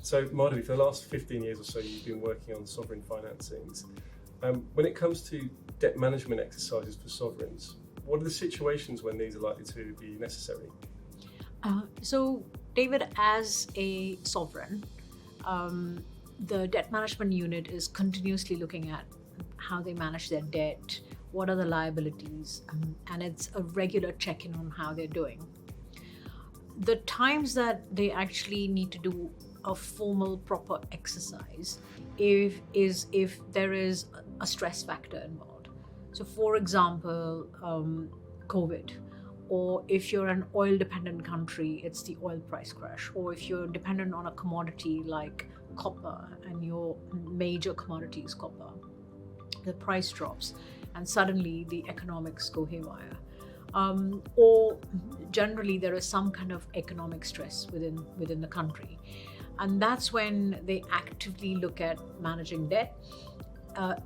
So Madhavi, for the last 15 years or so, you've been working on sovereign financings. When it comes to debt management exercises for sovereigns, what are the situations when these are likely to be necessary? So, David, as a sovereign, the debt management unit is continuously looking at how they manage their debt, what are the liabilities, and it's a regular check in on how they're doing. The times that they actually need to do a formal, proper exercise if there is a stress factor involved. So, for example, COVID, or if you're an oil dependent country, it's the oil price crash, or if you're dependent on a commodity like copper and your major commodity is copper, the price drops and suddenly the economics go haywire. Or generally there is some kind of economic stress within the country, and that's when they actively look at managing debt.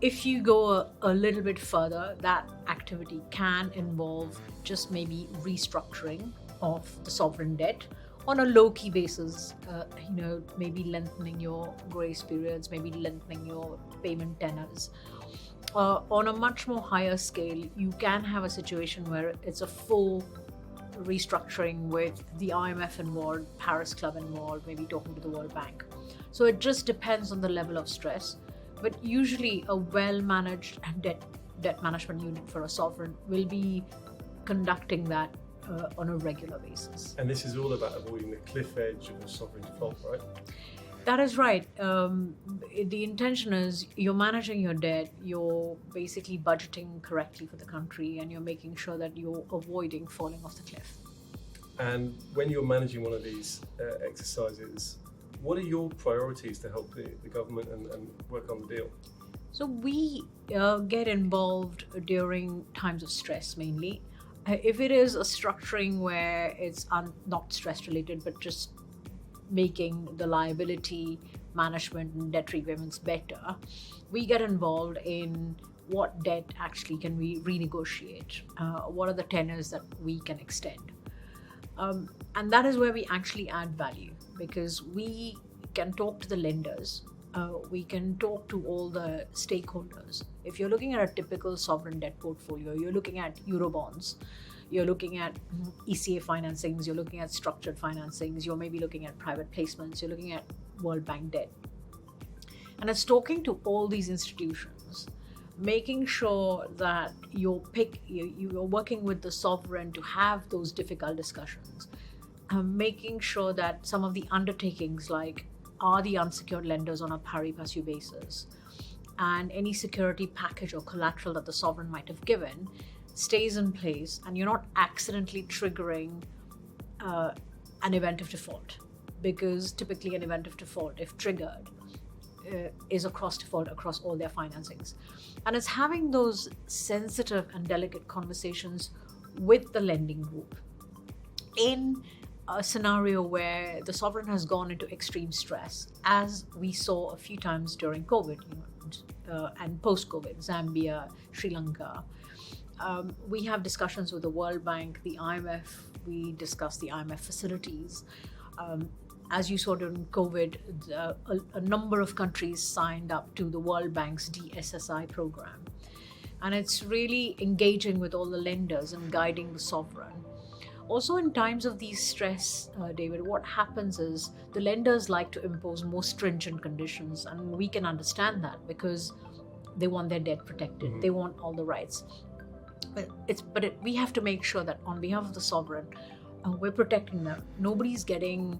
If you go a little bit further, that activity can involve just maybe restructuring of the sovereign debt on a low-key basis. Maybe lengthening your grace periods, maybe lengthening your payment tenors. On a much more higher scale, you can have a situation where it's a full restructuring with the IMF involved, Paris Club involved, maybe talking to the World Bank. So it just depends on the level of stress. But usually a well-managed debt management unit for a sovereign will be conducting that on a regular basis. And this is all about avoiding the cliff edge of a sovereign default, right? That is right. The intention is you're managing your debt, you're basically budgeting correctly for the country, and you're making sure that you're avoiding falling off the cliff. And when you're managing one of these exercises, what are your priorities to help the government and work on the deal? So we get involved during times of stress mainly. If it is a structuring where it's not stress related, but just making the liability management and debt repayments better, we get involved in what debt actually can we renegotiate, what are the tenors that we can extend. And that is where we actually add value, because we can talk to the lenders, we can talk to all the stakeholders. If you're looking at a typical sovereign debt portfolio, you're looking at Eurobonds, you're looking at ECA financings, you're looking at structured financings, you're maybe looking at private placements, you're looking at World Bank debt. And it's talking to all these institutions, making sure that you're working with the sovereign to have those difficult discussions, making sure that some of the undertakings, like are the unsecured lenders on a pari passu basis, and any security package or collateral that the sovereign might have given stays in place, and you're not accidentally triggering an event of default, because typically an event of default, if triggered, is a cross default across all their financings. And it's having those sensitive and delicate conversations with the lending group in a scenario where the sovereign has gone into extreme stress, as we saw a few times during COVID, and post-COVID, Zambia, Sri Lanka. We have discussions with the World Bank, the IMF. We discuss the IMF facilities. As you saw during COVID, a number of countries signed up to the World Bank's DSSI program. And it's really engaging with all the lenders and guiding the sovereign. Also, in times of these stress, David, what happens is the lenders like to impose more stringent conditions, and we can understand that because they want their debt protected. Mm-hmm. They want all the rights. We have to make sure that on behalf of the sovereign, we're protecting them. Nobody's getting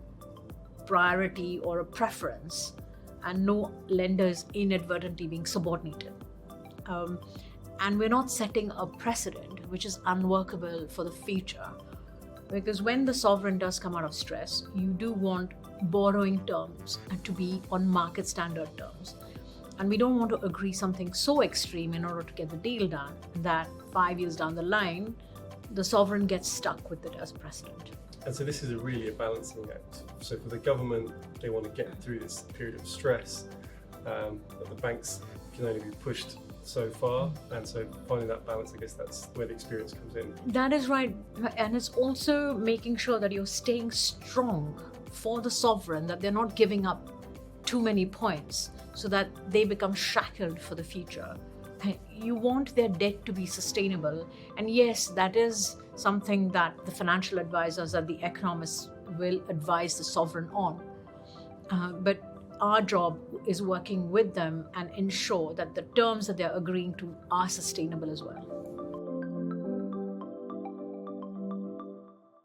priority or a preference, and no lender is inadvertently being subordinated. And we're not setting a precedent which is unworkable for the future. Because when the sovereign does come out of stress, you do want borrowing terms to be on market standard terms. And we don't want to agree something so extreme in order to get the deal done that 5 years down the line, the sovereign gets stuck with it as precedent. And so this is really a balancing act. So for the government, they want to get through this period of stress, but the banks can only be pushed so far, and so finding that balance, I guess that's where the experience comes in. That is right. And it's also making sure that you're staying strong for the sovereign, that they're not giving up too many points so that they become shackled for the future. You want their debt to be sustainable. And yes, that is something that the financial advisors, that the economists will advise the sovereign on. But our job is working with them and ensure that the terms that they're agreeing to are sustainable as well.